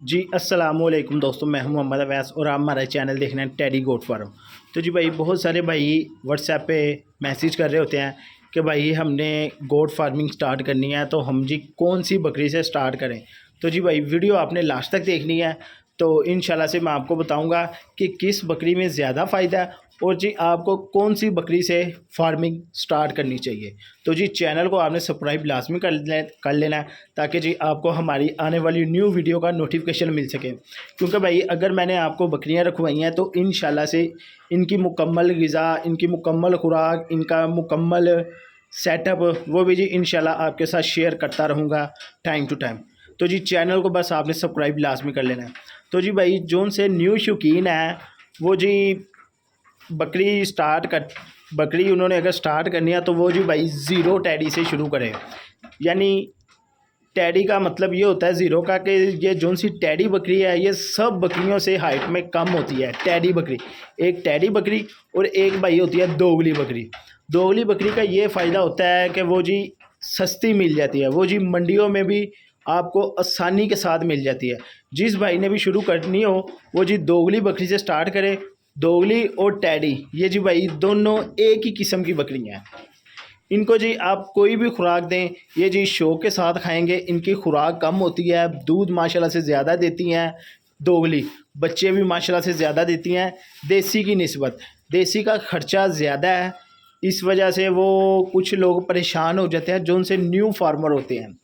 जी अस्सलाम वालेकुम दोस्तों, मैं हूं मोहम्मद अवैस और आप हमारा चैनल देख रहे हैं टेडी गोट फार्म। तो जी भाई, बहुत सारे भाई व्हाट्सएप पे मैसेज कर रहे होते हैं कि भाई हमने गोट फार्मिंग स्टार्ट करनी है, तो हम जी कौन सी बकरी से स्टार्ट करें। तो जी भाई, वीडियो आपने लास्ट तक देखनी है, तो इंशाल्लाह से मैं आपको बताऊंगा कि किस बकरी में ज़्यादा फ़ायदा है और जी आपको कौन सी बकरी से फार्मिंग स्टार्ट करनी चाहिए। तो जी चैनल को आपने सब्सक्राइब लाजमी कर लेना है, ताकि जी आपको हमारी आने वाली न्यू वीडियो का नोटिफिकेशन मिल सके। क्योंकि भाई, अगर मैंने आपको बकरियां रखवाई हैं तो इंशाल्लाह से इनकी मुकम्मल ग़िज़ा, इनकी मुकम्मल खुराक, इनका मुकम्मल सेटअप वो भी जी इंशाल्लाह आपके साथ शेयर करता रहूँगा टाइम टू टाइम। तो जी चैनल को बस आपने सब्सक्राइब लाजमी कर लेना है। तो जी भाई, जोन से न्यू शौकीन है वो जी बकरी उन्होंने अगर स्टार्ट करनी है तो वो जी भाई ज़ीरो टैडी से शुरू करें। यानी टैडी का मतलब ये होता है ज़ीरो का, कि ये जोन सी टैडी बकरी है ये सब बकरियों से हाइट में कम होती है। टैडी बकरी, एक टैडी बकरी और एक भाई होती है दोगली बकरी। दोगली बकरी का ये फ़ायदा होता है कि वो जी सस्ती मिल जाती है, वो जी मंडियों में भी आपको आसानी के साथ मिल जाती है। जिस भाई ने भी शुरू करनी हो वो जी दोगली बकरी से स्टार्ट करे। दोगली और टैडी ये जी भाई दोनों एक ही किस्म की बकरियाँ हैं। इनको जी आप कोई भी खुराक दें, ये जी शौक के साथ खाएंगे। इनकी खुराक कम होती है, दूध माशाल्लाह से ज़्यादा देती हैं दोगली, बच्चे भी माशाल्लाह से ज़्यादा देती हैं देसी की निस्बत। देसी का ख़र्चा ज़्यादा है, इस वजह से वो कुछ लोग परेशान हो जाते हैं जो उनसे न्यू फार्मर होते हैं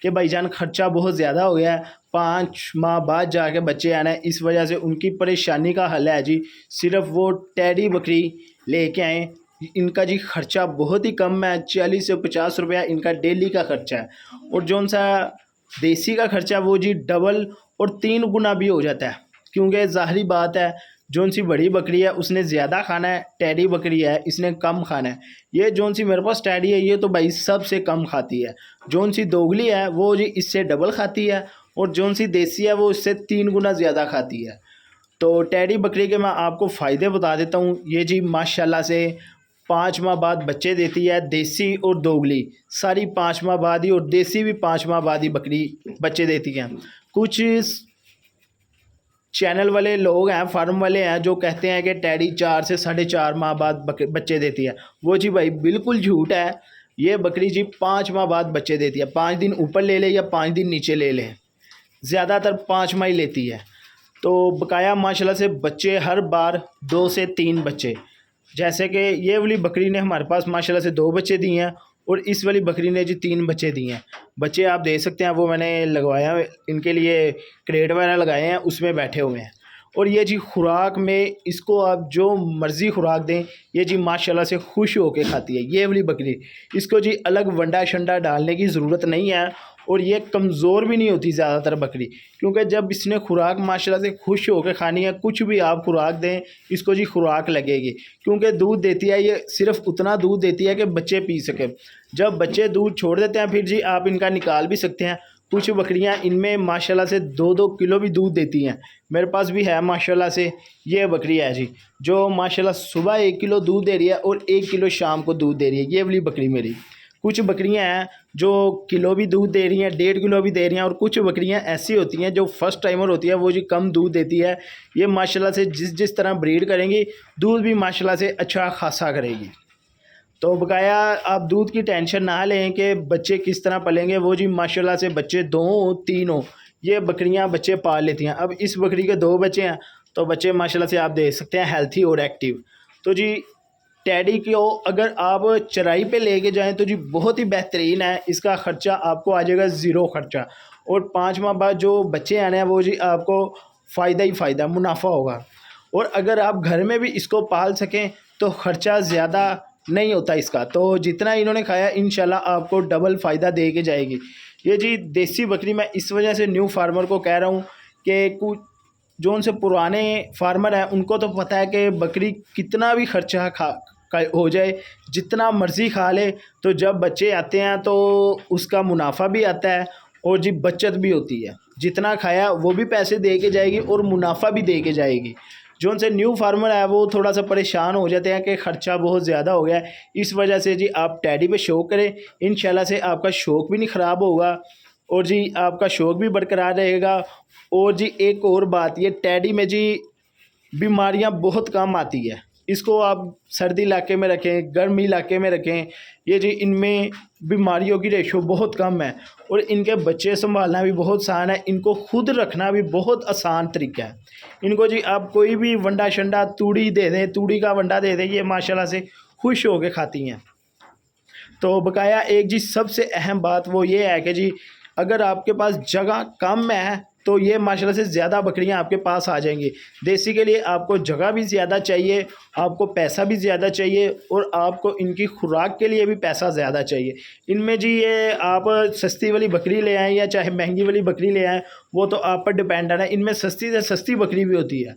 कि भाईजान ख़र्चा बहुत ज़्यादा हो गया है, 5 माह बाद जाके बच्चे आना है। इस वजह से उनकी परेशानी का हल है जी सिर्फ़ वो टैडी बकरी लेके आएँ। इनका जी ख़र्चा बहुत ही कम है, 40 से 50 रुपया इनका डेली का ख़र्चा है। और जौन सा देसी का ख़र्चा वो जी डबल और 3 गुना भी हो जाता है, क्योंकि ज़ाहिरी बात है जौन सी बड़ी बकरी है उसने ज़्यादा खाना है, टैडी बकरी है इसने कम खाना है। ये जौन सी मेरे पास टैडी है ये तो भाई सबसे कम खाती है। जौन सी दोगली है वो जी इससे डबल खाती है और जौन सी देसी है वो इससे 3 गुना ज़्यादा खाती है। तो टैडी बकरी के मैं आपको फ़ायदे बता देता हूँ। ये जी माशाल्लाह से 5 माह बाद बच्चे देती है, देसी और दोगली सारी 5 माह बाद ही, और देसी भी 5 माह बाद ही बकरी बच्चे देती हैं। कुछ चैनल वाले लोग हैं, फार्म वाले हैं, जो कहते हैं कि टैडी 4 से 4.5 माह बाद बच्चे देती है। वो जी भाई बिल्कुल झूठ है। ये बकरी जी 5 माह बाद बच्चे देती है। 5 दिन ऊपर ले ले या 5 दिन नीचे ले ले, ज़्यादातर 5 माह ही लेती है। तो बकाया माशाल्लाह से बच्चे हर बार 2 से 3 बच्चे। जैसे कि ये वाली बकरी ने हमारे पास माशाल्लाह से 2 बच्चे दिए हैं और इस वाली बकरी ने जी 3 बच्चे दिए हैं। बच्चे आप देख सकते हैं, वो मैंने लगवाया है, इनके लिए क्रेट वगैरह लगाए हैं, उसमें बैठे हुए हैं। और ये जी खुराक में इसको आप जो मर्ज़ी खुराक दें ये जी माशाल्लाह से खुश होकर खाती है। ये वाली बकरी, इसको जी अलग वंडा शंडा डालने की ज़रूरत नहीं है और ये कमज़ोर भी नहीं होती ज़्यादातर बकरी, क्योंकि जब इसने खुराक माशाल्लाह से खुश होकर खानी है, कुछ भी आप खुराक दें इसको जी खुराक लगेगी। क्योंकि दूध देती है, ये सिर्फ उतना दूध देती है कि बच्चे पी सकें। जब बच्चे दूध छोड़ देते हैं फिर जी आप इनका निकाल भी सकते हैं। कुछ बकरियां इनमें माशाल्लाह से 2-2 किलो भी दूध देती हैं। मेरे पास भी है माशाल्लाह से, ये बकरी है जी जो माशाल्लाह सुबह 1 किलो दूध दे रही है और 1 किलो शाम को दूध दे रही है। ये वाली बकरी मेरी। कुछ बकरियां हैं जो किलो भी दूध दे रही हैं, 1.5 किलो भी दे रही हैं, और कुछ बकरियां ऐसी होती हैं जो फर्स्ट टाइमर होती है, वो जी कम दूध देती है। ये माशाल्लाह से जिस जिस तरह ब्रीड करेंगी दूध भी माशाल्लाह से अच्छा खासा करेगी। तो बकाया आप दूध की टेंशन ना लें कि बच्चे किस तरह पलेंगे। वो जी माशाल्लाह से बच्चे 2 हो 3 हो, ये बकरियां बच्चे पाल लेती हैं। अब इस बकरी के 2 बच्चे हैं, तो बच्चे माशाल्लाह से आप देख सकते हैं हेल्थी और एक्टिव। तो जी टैडी को अगर आप चराई पे लेके जाएं तो जी बहुत ही बेहतरीन है। इसका ख़र्चा आपको आ जाएगा ज़ीरो ख़र्चा, और 5 माह बाद जो बच्चे आने हैं वो जी आपको फ़ायदा ही फ़ायदा, मुनाफा होगा। और अगर आप घर में भी इसको पाल सकें तो ख़र्चा ज़्यादा नहीं होता इसका। तो जितना इन्होंने खाया इंशाल्लाह आपको डबल फ़ायदा दे के जाएगी। ये जी देसी बकरी मैं इस वजह से न्यू फार्मर को कह रहा हूँ कि कुछ जो उनसे पुराने फार्मर हैं उनको तो पता है कि बकरी कितना भी ख़र्चा हो जाए, जितना मर्ज़ी खा ले, तो जब बच्चे आते हैं तो उसका मुनाफा भी आता है और जी बचत भी होती है। जितना खाया वो भी पैसे दे के जाएगी और मुनाफा भी दे के जाएगी। जो उनसे न्यू फार्मर है वो थोड़ा सा परेशान हो जाते हैं कि ख़र्चा बहुत ज़्यादा हो गया है। इस वजह से जी आप टैडी पे शौक़ करें, इंशाल्लाह से आपका शौक़ भी नहीं ख़राब होगा और जी आपका शौक भी बरकरार रहेगा। और जी एक और बात, ये टैडी में जी बीमारियां बहुत कम आती है। इसको आप सर्दी इलाके में रखें, गर्म इलाके में रखें, ये जी इनमें बीमारियों की रेशो बहुत कम है। और इनके बच्चे संभालना भी बहुत आसान है, इनको खुद रखना भी बहुत आसान तरीका है। इनको जी आप कोई भी वंडा शंडा तूड़ी दे दें, तूड़ी का वंडा दे दें, ये माशाल्लाह से खुश होकर खाती हैं। तो बकाया एक जी सबसे अहम बात वो ये है कि जी अगर आपके पास जगह कम है तो ये माशाल्लाह से ज़्यादा बकरियां आपके पास आ जाएंगी। देसी के लिए आपको जगह भी ज़्यादा चाहिए, आपको पैसा भी ज़्यादा चाहिए, और आपको इनकी खुराक के लिए भी पैसा ज़्यादा चाहिए। इनमें जी ये आप सस्ती वाली बकरी ले आएँ या चाहे महंगी वाली बकरी ले आएँ, वो तो आप पर डिपेंडेंट है। इनमें सस्ती से सस्ती बकरी भी होती है।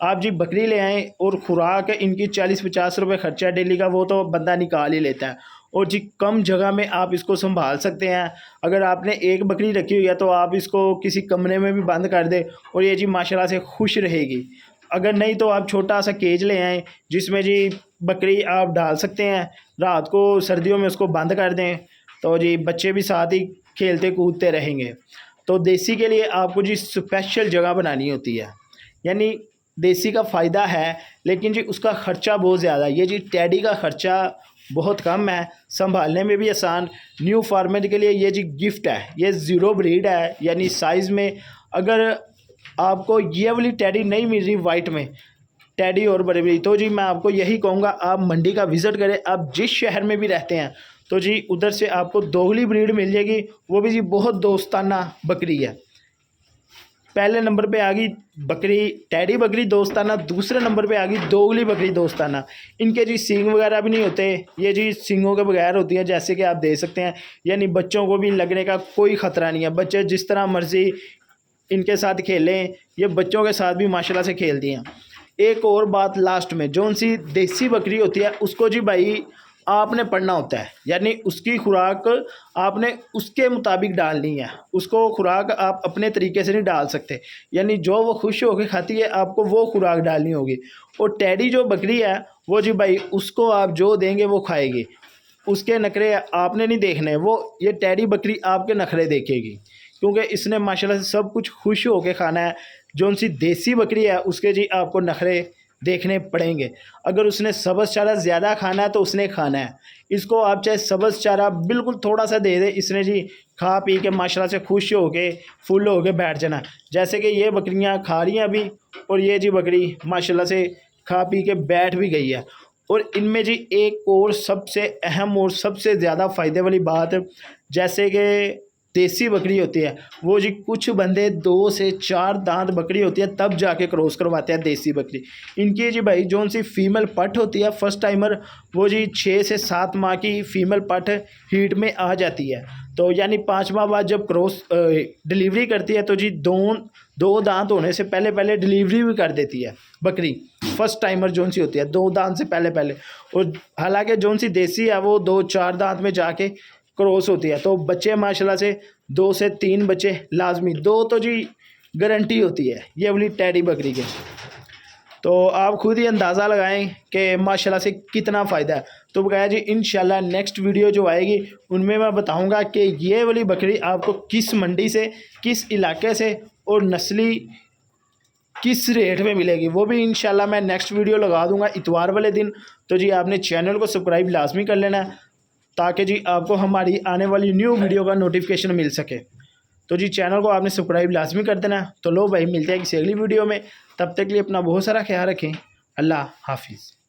आप जी बकरी ले आएँ और खुराक इनकी 40-50 रुपये खर्चा डेली का, वो तो बंदा निकाल ही लेता है। और जी कम जगह में आप इसको संभाल सकते हैं। अगर आपने एक बकरी रखी हुई है तो आप इसको किसी कमरे में भी बंद कर दें और ये जी माशाल्लाह से खुश रहेगी। अगर नहीं तो आप छोटा सा केज ले आएँ जिसमें जी बकरी आप डाल सकते हैं, रात को सर्दियों में उसको बंद कर दें तो जी बच्चे भी साथ ही खेलते कूदते रहेंगे। तो देसी के लिए आपको जी स्पेशल जगह बनानी होती है। यानी देसी का फ़ायदा है, लेकिन जी उसका ख़र्चा बहुत ज़्यादा है। ये जी टैडी का ख़र्चा बहुत कम है, संभालने में भी आसान। न्यू फार्मर के लिए ये जी गिफ्ट है। ये ज़ीरो ब्रीड है, यानी साइज़ में अगर आपको ये वाली टैडी नहीं मिल रही वाइट में टैडी और बड़ी बड़ी, तो जी मैं आपको यही कहूँगा आप मंडी का विज़िट करें। आप जिस शहर में भी रहते हैं तो जी उधर से आपको दोगली ब्रीड मिल जाएगी, वो भी जी बहुत दोस्ताना बकरी है। पहले नंबर पे आ गई बकरी टैडी बकरी दोस्ताना, दूसरे नंबर पे आ गई दोगली बकरी दोस्ताना। इनके जी सींग वगैरह भी नहीं होते, ये जी सींगों के बगैर होती है, जैसे कि आप देख सकते हैं। यानी बच्चों को भी लगने का कोई ख़तरा नहीं है। बच्चे जिस तरह मर्ज़ी इनके साथ खेलें, ये बच्चों के साथ भी माशाल्लाह से खेलती हैं। एक और बात लास्ट में, जौन सी देसी बकरी होती है उसको जी भाई आपने पढ़ना होता है। यानी उसकी खुराक आपने उसके मुताबिक डालनी है। उसको खुराक आप अपने तरीके से नहीं डाल सकते। यानी जो वो खुश होकर खाती है आपको वो खुराक डालनी होगी। और टैडी जो बकरी है वो जी भाई उसको आप जो देंगे वो खाएगी। उसके नखरे आपने नहीं देखने, वो ये टैडी बकरी आपके नखरे देखेगी, क्योंकि इसने माशाल्लाह से सब कुछ खुश होकर खाना है। जौन सी देसी बकरी है उसके जी आपको नखरे देखने पड़ेंगे। अगर उसने सब्ज़ चारा ज़्यादा खाना है तो उसने खाना है। इसको आप चाहे सब्ज़ चारा बिल्कुल थोड़ा सा दे दे, इसने जी खा पी के माशाल्लाह से खुश हो के फुल हो के बैठ जाना। जैसे कि ये बकरियां खा रही हैं अभी, और ये जी बकरी माशाल्लाह से खा पी के बैठ भी गई है। और इनमें जी एक और सबसे अहम और सबसे ज़्यादा फ़ायदे वाली बात, जैसे कि देसी बकरी होती है वो जी कुछ बंदे 2 से 4 दांत बकरी होती है तब जाके क्रॉस करवाते हैं देसी बकरी। इनकी जी भाई जौन सी फीमेल पट होती है फर्स्ट टाइमर, वो जी 6 से 7 माह की फीमेल पट हीट में आ जाती है। तो यानी 5 माह बाद जब क्रॉस डिलीवरी करती है तो जी दो दांत होने से पहले पहले डिलीवरी भी कर देती है बकरी। फर्स्ट टाइमर जौन सी होती है 2 दांत से पहले पहले, और हालांकि जौन सी देसी है वो 2-4 दांत में जाके क्रॉस होती है। तो बच्चे माशाल्लाह से 2 से 3 बच्चे लाजमी, 2 तो जी गारंटी होती है ये वाली टैडी बकरी के। तो आप खुद ही अंदाज़ा लगाएं कि माशाल्लाह से कितना फ़ायदा है। तो बकाया जी इंशाल्लाह नेक्स्ट वीडियो जो आएगी उनमें मैं बताऊंगा कि ये वाली बकरी आपको किस मंडी से, किस इलाके से और नस्ली किस रेट में मिलेगी, वो भी इंशाल्लाह मैं नेक्स्ट वीडियो लगा दूंगा इतवार वाले दिन। तो जी आपने चैनल को सब्सक्राइब लाजमी कर लेना है ताकि जी आपको हमारी आने वाली न्यू वीडियो का नोटिफिकेशन मिल सके। तो जी चैनल को आपने सब्सक्राइब लाजमी कर देना। तो लो भाई मिलते हैं किसी अगली वीडियो में, तब तक के लिए अपना बहुत सारा ख्याल रखें। अल्लाह हाफिज़।